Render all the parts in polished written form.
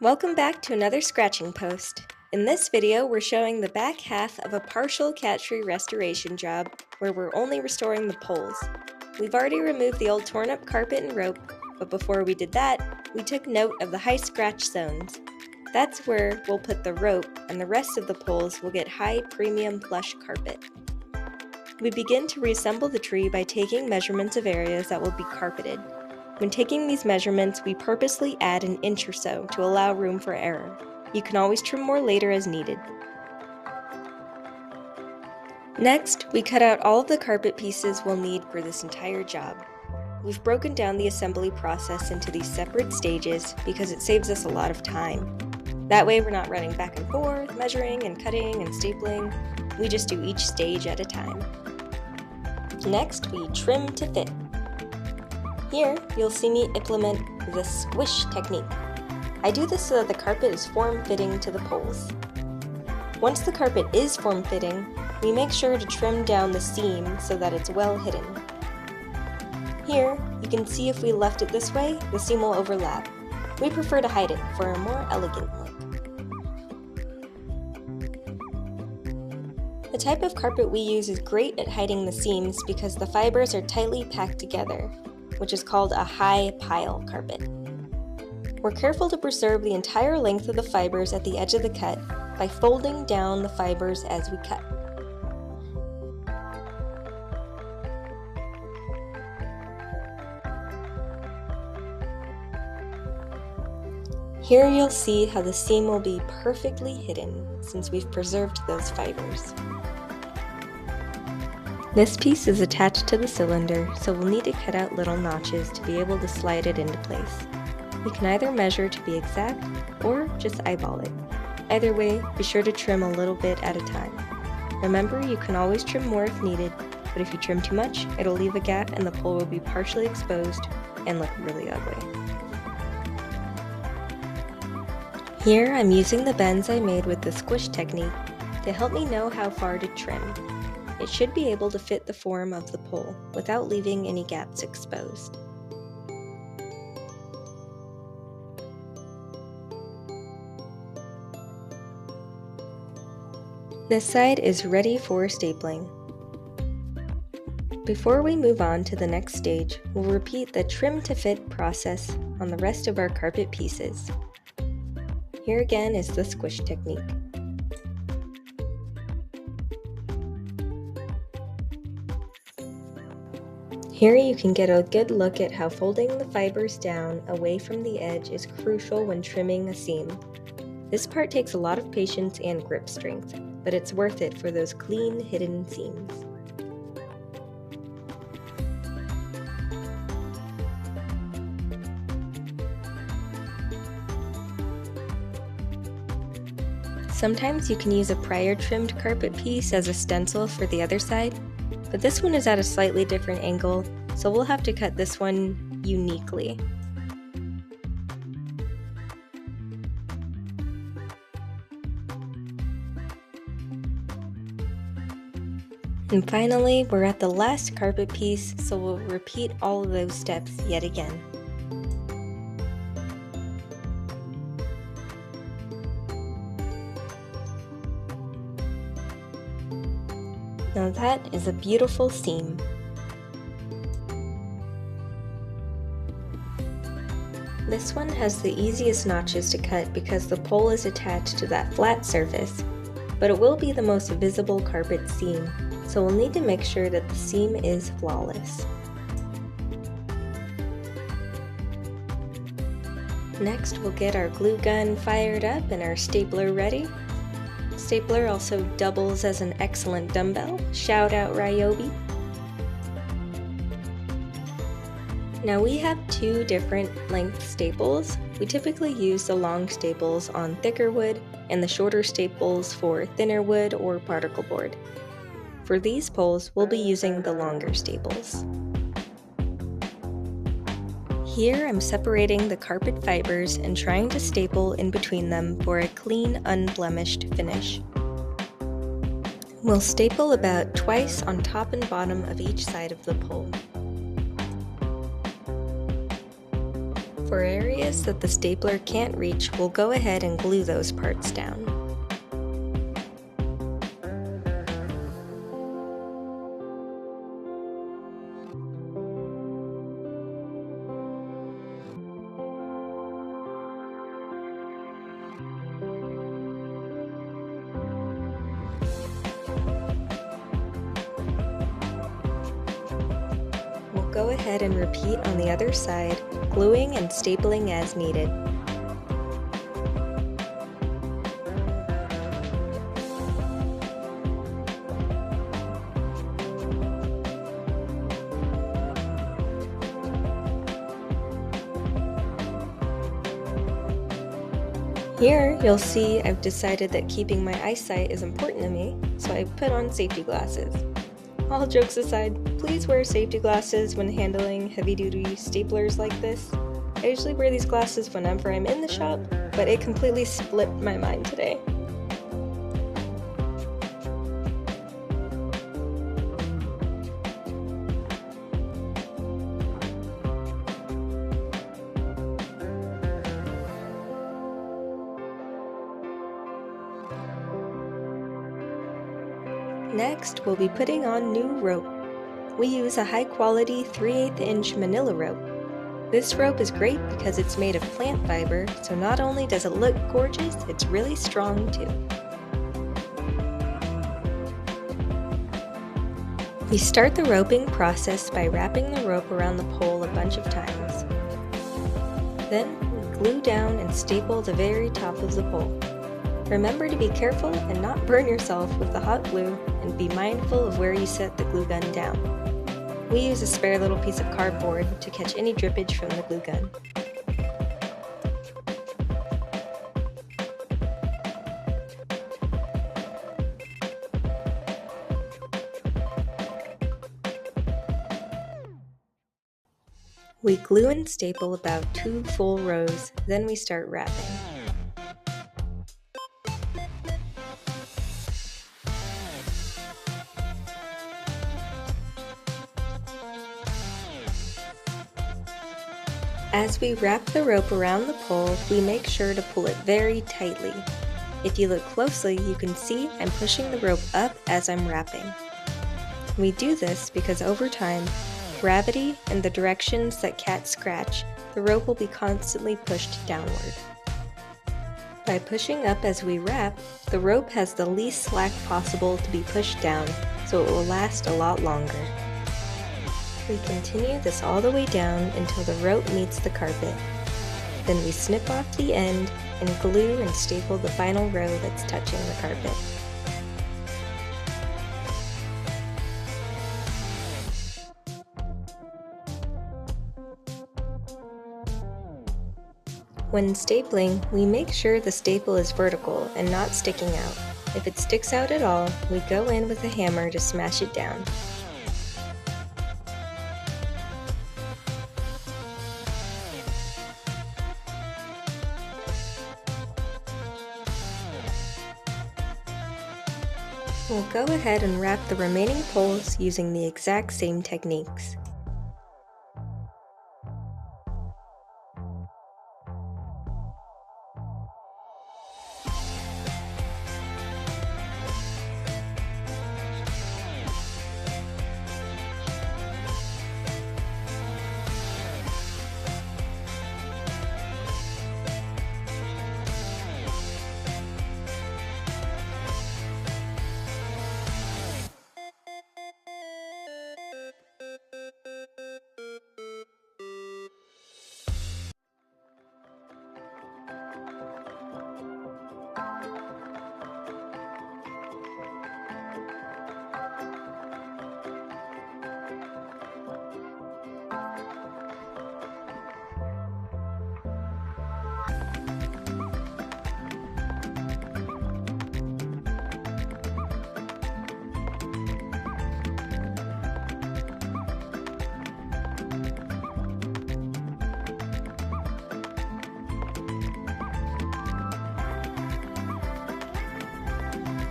Welcome back to another scratching post. In this video, we're showing the back half of a partial cat tree restoration job where we're only restoring the poles. We've already removed the old torn up carpet and rope, but before we did that, we took note of the high scratch zones. That's where we'll put the rope, and the rest of the poles will get high premium plush carpet. We begin to reassemble the tree by taking measurements of areas that will be carpeted. When taking these measurements, we purposely add an inch or so to allow room for error. You can always trim more later as needed. Next, we cut out all of the carpet pieces we'll need for this entire job. We've broken down the assembly process into these separate stages because it saves us a lot of time. That way we're not running back and forth, measuring and cutting and stapling. We just do each stage at a time. Next, we trim to fit. Here, you'll see me implement the squish technique. I do this so that the carpet is form-fitting to the poles. Once the carpet is form-fitting, we make sure to trim down the seam so that it's well hidden. Here, you can see if we left it this way, the seam will overlap. We prefer to hide it for a more elegant look. The type of carpet we use is great at hiding the seams because the fibers are tightly packed together, which is called a high pile carpet. We're careful to preserve the entire length of the fibers at the edge of the cut by folding down the fibers as we cut. Here you'll see how the seam will be perfectly hidden since we've preserved those fibers. This piece is attached to the cylinder, so we'll need to cut out little notches to be able to slide it into place. We can either measure to be exact or just eyeball it. Either way, be sure to trim a little bit at a time. Remember, you can always trim more if needed, but if you trim too much, it'll leave a gap and the pole will be partially exposed and look really ugly. Here I'm using the bends I made with the squish technique to help me know how far to trim. It should be able to fit the form of the pole without leaving any gaps exposed. This side is ready for stapling. Before we move on to the next stage, we'll repeat the trim to fit process on the rest of our carpet pieces. Here again is the squish technique. Here you can get a good look at how folding the fibers down away from the edge is crucial when trimming a seam. This part takes a lot of patience and grip strength, but it's worth it for those clean, hidden seams. Sometimes you can use a prior trimmed carpet piece as a stencil for the other side, but this one is at a slightly different angle, so we'll have to cut this one uniquely. And finally, we're at the last carpet piece, so we'll repeat all of those steps yet again. Now that is a beautiful seam. This one has the easiest notches to cut because the pole is attached to that flat surface, but it will be the most visible carpet seam, so we'll need to make sure that the seam is flawless. Next, we'll get our glue gun fired up and our stapler ready. Stapler also doubles as an excellent dumbbell. Shout out Ryobi. Now we have two different length staples. We typically use the long staples on thicker wood and the shorter staples for thinner wood or particle board. For these poles, we'll be using the longer staples. Here I'm separating the carpet fibers and trying to staple in between them for a clean, unblemished finish. We'll staple about twice on top and bottom of each side of the pole. For areas that the stapler can't reach, we'll go ahead and glue those parts down. Go ahead and repeat on the other side, gluing and stapling as needed. Here, you'll see I've decided that keeping my eyesight is important to me, so I put on safety glasses. All jokes aside, please wear safety glasses when handling heavy-duty staplers like this. I usually wear these glasses whenever I'm in the shop, but it completely split my mind today. Next, we'll be putting on new rope. We use a high-quality 3/8 inch Manilla rope. This rope is great because it's made of plant fiber, so not only does it look gorgeous, it's really strong too. We start the roping process by wrapping the rope around the pole a bunch of times. Then, we glue down and staple the very top of the pole. Remember to be careful and not burn yourself with the hot glue, and be mindful of where you set the glue gun down. We use a spare little piece of cardboard to catch any drippage from the glue gun. We glue and staple about 2 full rows, then we start wrapping. As we wrap the rope around the pole, we make sure to pull it very tightly. If you look closely, you can see I'm pushing the rope up as I'm wrapping. We do this because over time, gravity and the directions that cats scratch, the rope will be constantly pushed downward. By pushing up as we wrap, the rope has the least slack possible to be pushed down, so it will last a lot longer. We continue this all the way down until the rope meets the carpet. Then we snip off the end and glue and staple the final row that's touching the carpet. When stapling, we make sure the staple is vertical and not sticking out. If it sticks out at all, we go in with a hammer to smash it down. We'll go ahead and wrap the remaining poles using the exact same techniques.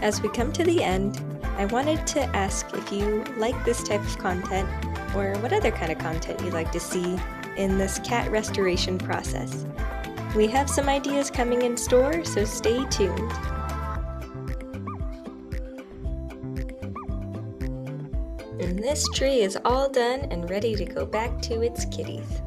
As we come to the end, I wanted to ask if you like this type of content, or what other kind of content you'd like to see in this cat restoration process. We have some ideas coming in store, so stay tuned. And this tree is all done and ready to go back to its kitties.